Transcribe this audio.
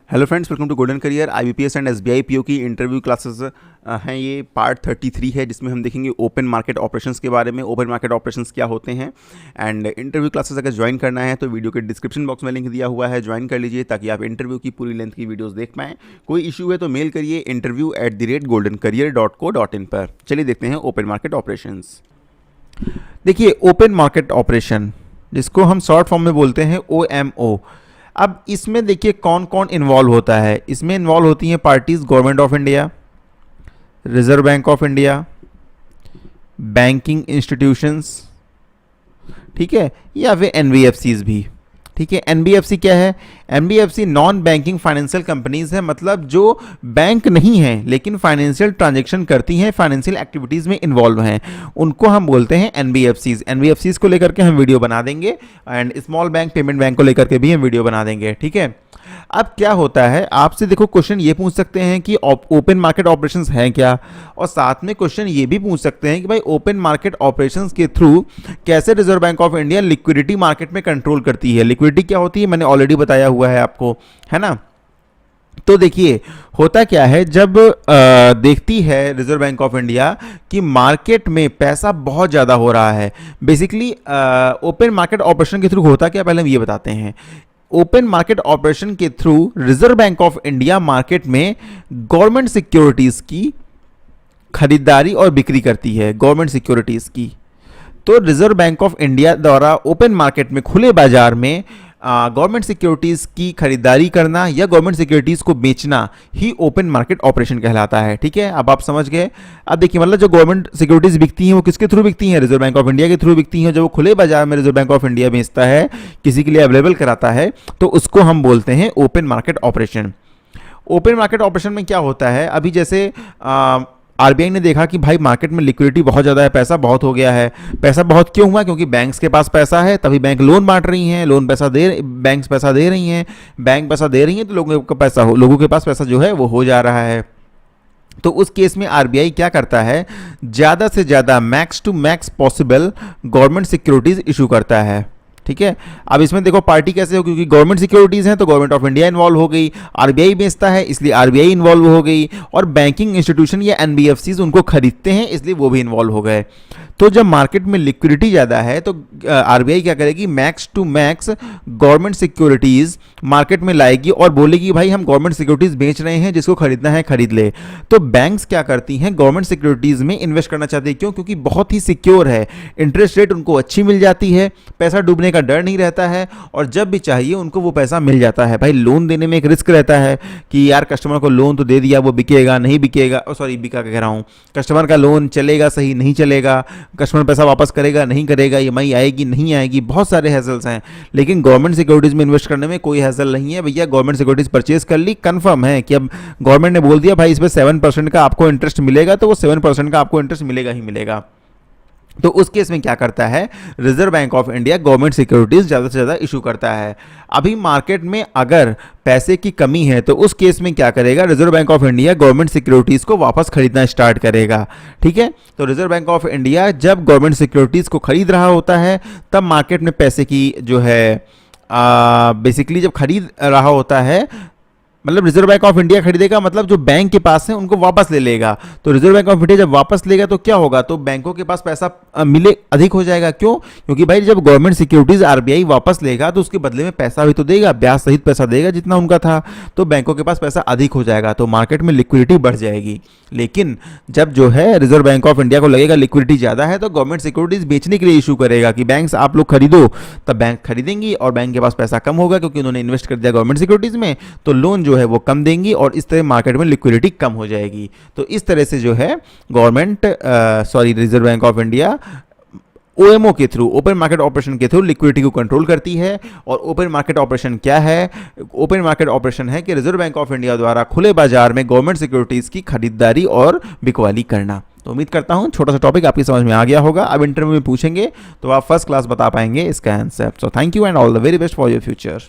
Hello friends, welcome to golden career. IBPS and SBI PO की interview classes हैं। ये part 33 है, जिसमें हम देखेंगे ओपन मार्केट ऑपरेशंस के बारे में। ओपन मार्केट ऑपरेशंस क्या होते हैं एंड इंटरव्यू क्लासेस अगर ज्वाइन करना है तो वीडियो के डिस्क्रिप्शन बॉक्स में लिंक दिया हुआ है, ज्वाइन कर लीजिए ताकि आप इंटरव्यू की पूरी लेंथ की वीडियोज़ देख पाएँ। कोई इशू है तो मेल करिए interview@goldencareer.co.in पर। चलिए देखते हैं ओपन मार्केट ऑपरेशंस। देखिए, ओपन मार्केट ऑपरेशन जिसको हम शॉर्ट फॉर्म में बोलते हैं OMO। अब इसमें देखिए कौन कौन इन्वॉल्व होता है। इसमें इन्वॉल्व होती हैं parties government of India, reserve bank of India, banking institutions, ठीक है, या फिर एनबीएफसीज भी। ठीक है, एनबीएफसी क्या है? NBFC non banking financial companies है, मतलब जो बैंक नहीं है लेकिन फाइनेंशियल ट्रांजैक्शन करती हैं, फाइनेंशियल एक्टिविटीज़ में इन्वॉल्व हैं, उनको हम बोलते हैं एनबीएफसीज। एनबीएफसीज को लेकर के हम वीडियो बना देंगे and small bank, payment bank को लेकर के भी हम वीडियो बना देंगे। ठीक है, अब क्या होता है, आपसे देखो क्वेश्चन ये पूछ सकते हैं कि ओपन मार्केट ऑपरेशंस हैं क्या, और साथ में क्वेश्चन ये भी पूछ सकते हैं कि भाई ओपन मार्केट ऑपरेशंस के थ्रू कैसे reserve bank of India liquidity market में कंट्रोल करती है। लिक्विडिटी क्या होती है मैंने ऑलरेडी बताया हुआ है आपको, है ना। तो देखिए होता क्या है, जब देखती है रिजर्व बैंक ऑफ इंडिया कि मार्केट में पैसा बहुत ज़्यादा हो रहा है, बेसिकली ओपन मार्केट ऑपरेशन के थ्रू होता क्या, पहले हम ये बताते हैं। ओपन मार्केट ऑपरेशन के through reserve bank of India market में गवर्नमेंट सिक्योरिटीज की खरीदारी और बिक्री करती है। गवर्नमेंट सिक्योरिटीज की, तो रिजर्व बैंक ऑफ इंडिया द्वारा ओपन मार्केट में, खुले बाजार में गवर्नमेंट सिक्योरिटीज की खरीदारी करना या गवर्नमेंट सिक्योरिटीज को बेचना ही ओपन मार्केट ऑपरेशन कहलाता है। ठीक है, अब आप समझ गए। अब देखिए, मतलब जो गवर्नमेंट सिक्योरिटीज बिकती हैं वो किसके थ्रू बिकती हैं? रिजर्व बैंक ऑफ इंडिया के थ्रू बिकती हैं। जब वो खुले बाजार में रिजर्व बैंक ऑफ इंडिया बेचता है, किसी के लिए अवेलेबल कराता है, तो उसको हम बोलते हैं open market operation. Open market operation में क्या होता है, अभी जैसे आरबीआई ने देखा कि भाई मार्केट में लिक्विडिटी बहुत ज़्यादा है, पैसा बहुत हो गया है। पैसा बहुत क्यों हुआ? क्योंकि बैंक्स के पास पैसा है, तभी बैंक लोन बांट रही हैं, बैंक्स पैसा दे रही हैं, बैंक पैसा दे रही हैं, तो लोगों के पास पैसा जो है वो हो जा रहा है। तो उस केस में आरबीआई क्या करता है, ज़्यादा से ज़्यादा max to max possible government securities issue करता है। ठीक है, अब इसमें देखो पार्टी कैसे हो, क्योंकि गवर्नमेंट सिक्योरिटीज हैं तो गवर्नमेंट ऑफ इंडिया इन्वॉल्व हो गई, आरबीआई बेचता है इसलिए आरबीआई इन्वॉल्व हो गई, और बैंकिंग इंस्टीट्यूशन या एनबीएफसीज उनको खरीदते हैं इसलिए वो भी इन्वॉल्व हो गए। तो जब मार्केट में लिक्विडिटी ज़्यादा है तो आरबीआई क्या करेगी, max to max government securities market में लाएगी और बोलेगी भाई हम गवर्नमेंट सिक्योरिटीज़ बेच रहे हैं, जिसको खरीदना है खरीद ले। तो बैंक्स क्या करती हैं, गवर्नमेंट सिक्योरिटीज़ में इन्वेस्ट करना चाहती है। क्यों? क्योंकि बहुत ही सिक्योर है, इंटरेस्ट रेट उनको अच्छी मिल जाती है, पैसा डूबने का डर नहीं रहता है, और जब भी चाहिए उनको वो पैसा मिल जाता है। भाई लोन देने में एक रिस्क रहता है कि यार कस्टमर को लोन तो दे दिया, वो बिकेगा नहीं बिकेगा, बिका कह रहा हूँ, कस्टमर का लोन चलेगा सही नहीं चलेगा, कस्टमर पैसा वापस करेगा नहीं करेगा, ईएमआई आएगी नहीं आएगी, बहुत सारे हैजल्स हैं। लेकिन गवर्नमेंट सिक्योरिटीज में इन्वेस्ट करने में कोई हैजल नहीं है भैया। गवर्नमेंट सिक्योरिटीज परचेज कर ली, कंफर्म है कि अब गवर्नमेंट ने बोल दिया भाई इस पर 7% का आपको इंटरेस्ट मिलेगा, तो वो 7% का आपको इंटरेस्ट मिलेगा ही मिलेगा। तो उस केस में क्या करता है, reserve bank of India government securities ज़्यादा से ज़्यादा इशू करता है। अभी मार्केट में अगर पैसे की कमी है तो उस केस में क्या करेगा, reserve bank of India government securities को वापस खरीदना स्टार्ट करेगा। ठीक है, तो रिजर्व बैंक ऑफ इंडिया जब गवर्नमेंट सिक्योरिटीज़ को खरीद रहा होता है तब मार्केट में पैसे की जो है बेसिकली जब खरीद रहा होता है, मतलब रिजर्व बैंक ऑफ इंडिया खरीदेगा, मतलब जो बैंक के पास है उनको वापस ले लेगा। तो रिजर्व बैंक ऑफ इंडिया जब वापस लेगा तो क्या होगा, तो बैंकों के पास पैसा मिले अधिक हो जाएगा। क्यों? क्योंकि भाई जब गवर्नमेंट सिक्योरिटीज आरबीआई वापस लेगा तो उसके बदले में पैसा भी तो देगा, ब्याज सहित पैसा देगा जितना उनका था, तो बैंकों के पास पैसा अधिक हो जाएगा, तो मार्केट में लिक्विडिटी बढ़ जाएगी। लेकिन जब जो है रिजर्व बैंक ऑफ इंडिया को लगेगा लिक्विडिटी ज़्यादा है तो गवर्नमेंट सिक्योरिटीज बेचने के लिए इशू करेगा कि बैंक्स आप लोग खरीदो, तब बैंक खरीदेंगी और बैंक के पास पैसा कम होगा क्योंकि उन्होंने इन्वेस्ट कर दिया गवर्नमेंट सिक्योरिटीज में, तो लोन जो है वो कम देंगी और इस तरह मार्केट में लिक्विडिटी कम हो जाएगी। तो इस तरह से जो है reserve bank of India OMO के थ्रू, ओपन मार्केट ऑपरेशन के थ्रू लिक्विडिटी को कंट्रोल करती है। और ओपन मार्केट ऑपरेशन क्या है? ओपन मार्केट ऑपरेशन है कि रिजर्व बैंक ऑफ इंडिया द्वारा खुले बाजार में गवर्नमेंट सिक्योरिटीज की खरीदारी और बिकवाली करना। तो उम्मीद करता हूं छोटा सा टॉपिक आपकी समझ में आ गया होगा। अब इंटरव्यू में पूछेंगे तो आप फर्स्ट क्लास बता पाएंगे इसका answer. So thank you and all the very best for your future.